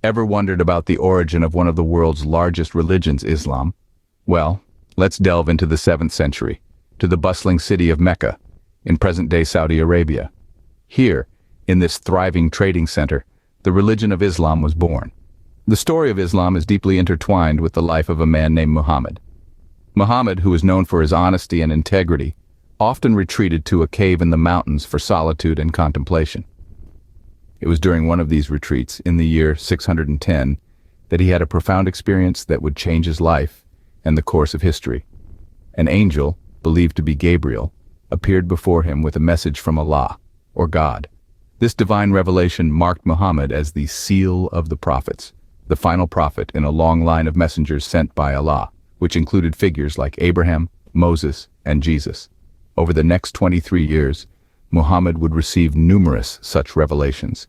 Ever wondered about the origin of one of the world's largest religions, Islam? Well, let's delve into the 7th century, to the bustling city of Mecca, in present-day Saudi Arabia. Here, in this thriving trading center, the religion of Islam was born. The story of Islam is deeply intertwined with the life of a man named Muhammad. Muhammad, who was known for his honesty and integrity, often retreated to a cave in the mountains for solitude and contemplation. It was during one of these retreats, in the year 610, that he had a profound experience that would change his life and the course of history. An angel, believed to be Gabriel, appeared before him with a message from Allah, or God. This divine revelation marked Muhammad as the seal of the prophets, the final prophet in a long line of messengers sent by Allah, which included figures like Abraham, Moses, and Jesus. Over the next 23 years, Muhammad would receive numerous such revelations.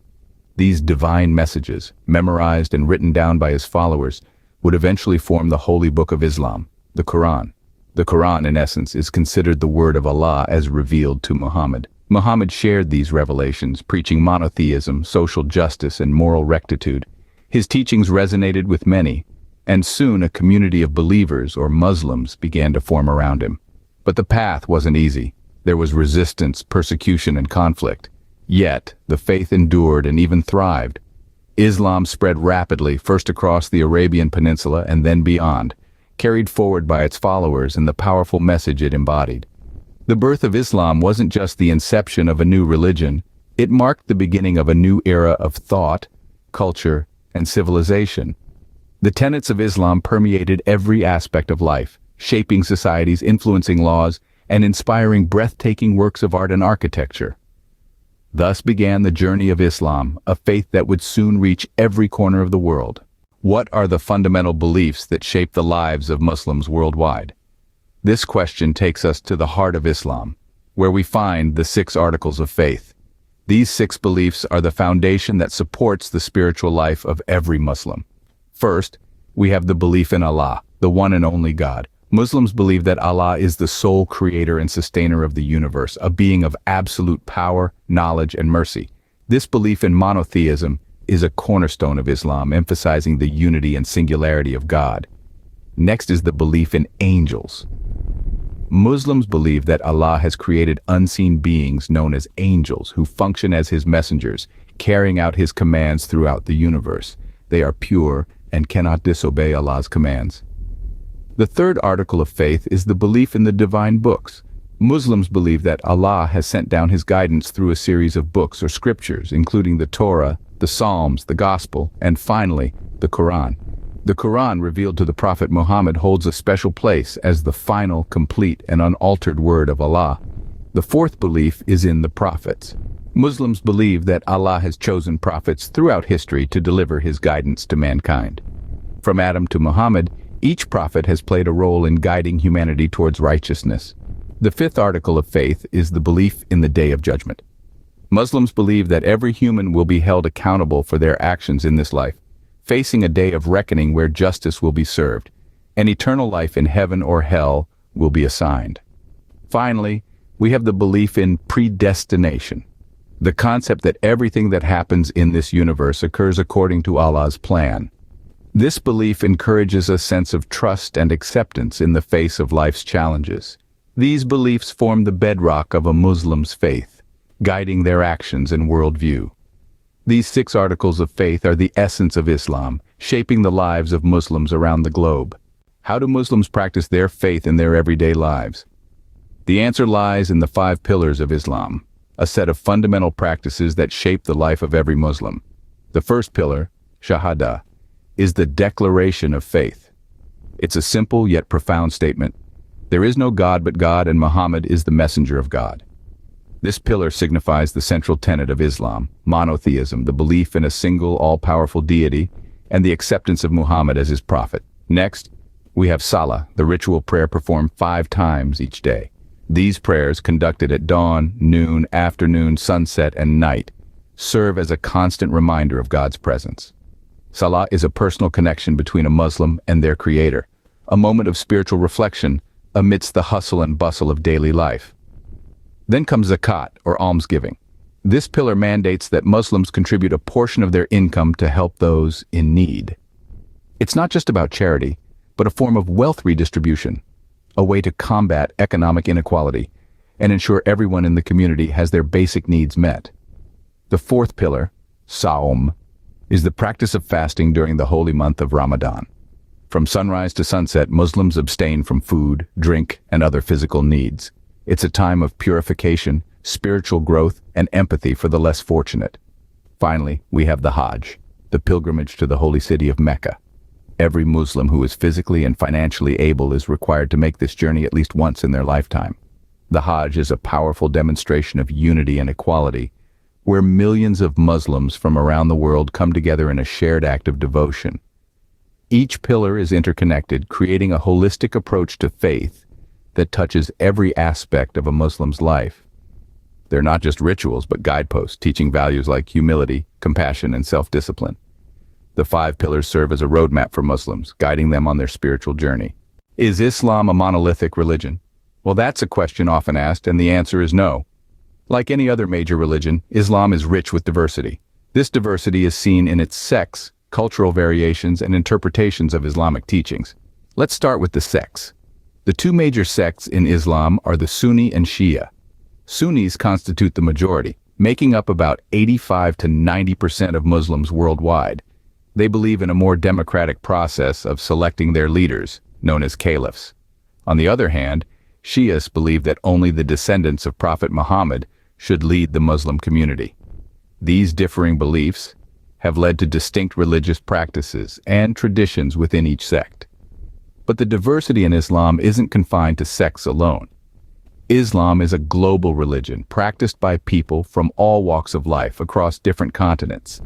These divine messages, memorized and written down by his followers, would eventually form the holy book of Islam, the Quran. The Quran, in essence, is considered the word of Allah as revealed to Muhammad. Muhammad shared these revelations, preaching monotheism, social justice, and moral rectitude. His teachings resonated with many, and soon a community of believers, or Muslims, began to form around him. But the path wasn't easy. There was resistance, persecution, and conflict. Yet, the faith endured and even thrived. Islam spread rapidly, first across the Arabian Peninsula and then beyond, carried forward by its followers and the powerful message it embodied. The birth of Islam wasn't just the inception of a new religion, it marked the beginning of a new era of thought, culture, and civilization. The tenets of Islam permeated every aspect of life, shaping societies, influencing laws, and inspiring breathtaking works of art and architecture. Thus began the journey of Islam, a faith that would soon reach every corner of the world. What are the fundamental beliefs that shape the lives of Muslims worldwide? This question takes us to the heart of Islam, where we find the 6 articles of faith. These 6 beliefs are the foundation that supports the spiritual life of every Muslim. First, we have the belief in Allah, the one and only God. Muslims believe that Allah is the sole creator and sustainer of the universe, a being of absolute power, knowledge, and mercy. This belief in monotheism is a cornerstone of Islam, emphasizing the unity and singularity of God. Next is the belief in angels. Muslims believe that Allah has created unseen beings known as angels who function as his messengers, carrying out his commands throughout the universe. They are pure and cannot disobey Allah's commands. The third article of faith is the belief in the divine books. Muslims believe that Allah has sent down his guidance through a series of books or scriptures, including the Torah, the Psalms, the Gospel, and finally, the Quran. The Quran, revealed to the Prophet Muhammad, holds a special place as the final, complete, and unaltered word of Allah. The fourth belief is in the prophets. Muslims believe that Allah has chosen prophets throughout history to deliver his guidance to mankind. From Adam to Muhammad, each prophet has played a role in guiding humanity towards righteousness. The fifth article of faith is the belief in the Day of Judgment. Muslims believe that every human will be held accountable for their actions in this life, facing a day of reckoning where justice will be served, and eternal life in heaven or hell will be assigned. Finally, we have the belief in predestination, the concept that everything that happens in this universe occurs according to Allah's plan. This belief encourages a sense of trust and acceptance in the face of life's challenges. These beliefs form the bedrock of a Muslim's faith, guiding their actions and worldview. These 6 articles of faith are the essence of Islam, shaping the lives of Muslims around the globe. How do Muslims practice their faith in their everyday lives? The answer lies in the 5 pillars of Islam, a set of fundamental practices that shape the life of every Muslim. The first pillar, Shahada, is the declaration of faith. It's a simple yet profound statement. There is no God but God, and Muhammad is the messenger of God. This pillar signifies the central tenet of Islam, monotheism, the belief in a single, all-powerful deity, and the acceptance of Muhammad as his prophet. Next, we have Salah, the ritual prayer performed 5 times each day. These prayers, conducted at dawn, noon, afternoon, sunset, and night, serve as a constant reminder of God's presence. Salah is a personal connection between a Muslim and their Creator, a moment of spiritual reflection amidst the hustle and bustle of daily life. Then comes zakat, or almsgiving. This pillar mandates that Muslims contribute a portion of their income to help those in need. It's not just about charity, but a form of wealth redistribution, a way to combat economic inequality and ensure everyone in the community has their basic needs met. The fourth pillar, Saum, is the practice of fasting during the holy month of Ramadan. From sunrise to sunset, Muslims abstain from food, drink, and other physical needs. It's a time of purification, spiritual growth, and empathy for the less fortunate. Finally, we have the Hajj, the pilgrimage to the holy city of Mecca. Every Muslim who is physically and financially able is required to make this journey at least once in their lifetime. The Hajj is a powerful demonstration of unity and equality, where millions of Muslims from around the world come together in a shared act of devotion. Each pillar is interconnected, creating a holistic approach to faith that touches every aspect of a Muslim's life. They're not just rituals, but guideposts, teaching values like humility, compassion, and self-discipline. The 5 pillars serve as a roadmap for Muslims, guiding them on their spiritual journey. Is Islam a monolithic religion? Well, that's a question often asked, and the answer is no. Like any other major religion, Islam is rich with diversity. This diversity is seen in its sects, cultural variations, and interpretations of Islamic teachings. Let's start with the sects. The 2 major sects in Islam are the Sunni and Shia. Sunnis constitute the majority, making up about 85 to 90% of Muslims worldwide. They believe in a more democratic process of selecting their leaders, known as caliphs. On the other hand, Shias believe that only the descendants of Prophet Muhammad should lead the Muslim community. These differing beliefs have led to distinct religious practices and traditions within each sect. But the diversity in Islam isn't confined to sects alone. Islam is a global religion practiced by people from all walks of life across different continents.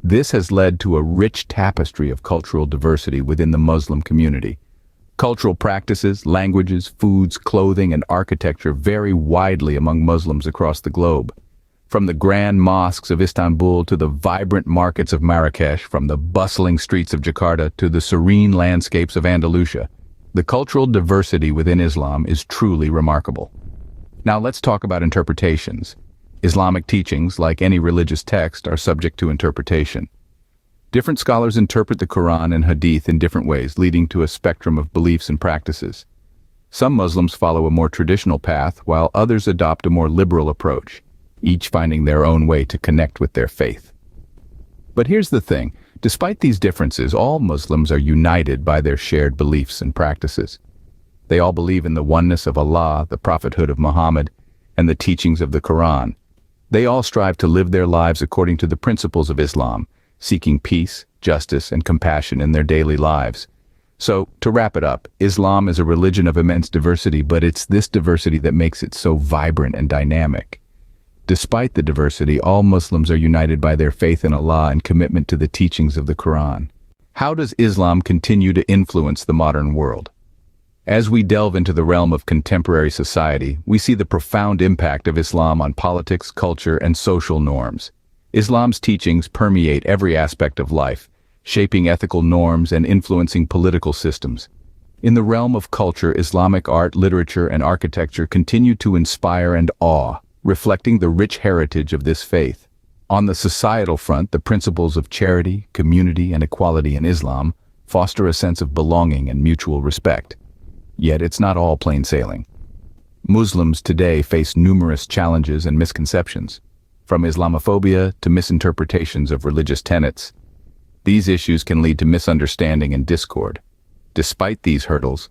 This has led to a rich tapestry of cultural diversity within the Muslim community. Cultural practices, languages, foods, clothing, and architecture vary widely among Muslims across the globe. From the grand mosques of Istanbul to the vibrant markets of Marrakesh, from the bustling streets of Jakarta to the serene landscapes of Andalusia, the cultural diversity within Islam is truly remarkable. Now let's talk about interpretations. Islamic teachings, like any religious text, are subject to interpretation. Different scholars interpret the Quran and Hadith in different ways, leading to a spectrum of beliefs and practices. Some Muslims follow a more traditional path, while others adopt a more liberal approach, each finding their own way to connect with their faith. But here's the thing, despite these differences, all Muslims are united by their shared beliefs and practices. They all believe in the oneness of Allah, the prophethood of Muhammad, and the teachings of the Quran. They all strive to live their lives according to the principles of Islam, seeking peace, justice, and compassion in their daily lives. So, to wrap it up, Islam is a religion of immense diversity, but it's this diversity that makes it so vibrant and dynamic. Despite the diversity, all Muslims are united by their faith in Allah and commitment to the teachings of the Quran. How does Islam continue to influence the modern world? As we delve into the realm of contemporary society, we see the profound impact of Islam on politics, culture, and social norms. Islam's teachings permeate every aspect of life, shaping ethical norms and influencing political systems. In the realm of culture, Islamic art, literature, and architecture continue to inspire and awe, reflecting the rich heritage of this faith. On the societal front, the principles of charity, community, and equality in Islam foster a sense of belonging and mutual respect. Yet it's not all plain sailing. Muslims today face numerous challenges and misconceptions, from Islamophobia to misinterpretations of religious tenets. These issues can lead to misunderstanding and discord. Despite these hurdles,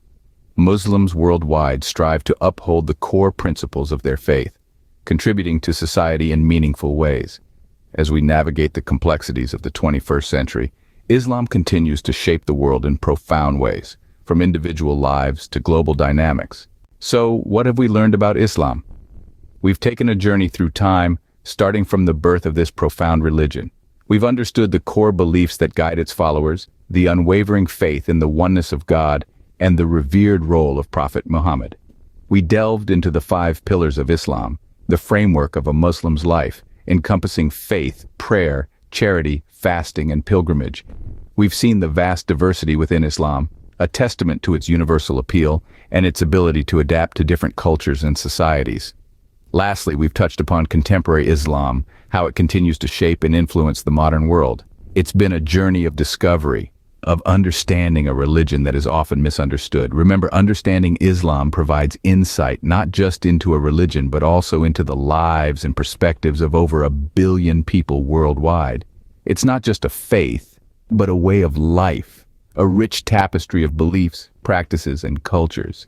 Muslims worldwide strive to uphold the core principles of their faith, contributing to society in meaningful ways. As we navigate the complexities of the 21st century, Islam continues to shape the world in profound ways, from individual lives to global dynamics. So, what have we learned about Islam? We've taken a journey through time, starting from the birth of this profound religion. We've understood the core beliefs that guide its followers, the unwavering faith in the oneness of God, and the revered role of Prophet Muhammad. We delved into the 5 pillars of Islam, the framework of a Muslim's life, encompassing faith, prayer, charity, fasting, and pilgrimage. We've seen the vast diversity within Islam, a testament to its universal appeal and its ability to adapt to different cultures and societies. Lastly, we've touched upon contemporary Islam, how it continues to shape and influence the modern world. It's been a journey of discovery, of understanding a religion that is often misunderstood. Remember, understanding Islam provides insight not just into a religion, but also into the lives and perspectives of over 1 billion people worldwide. It's not just a faith, but a way of life, a rich tapestry of beliefs, practices, and cultures.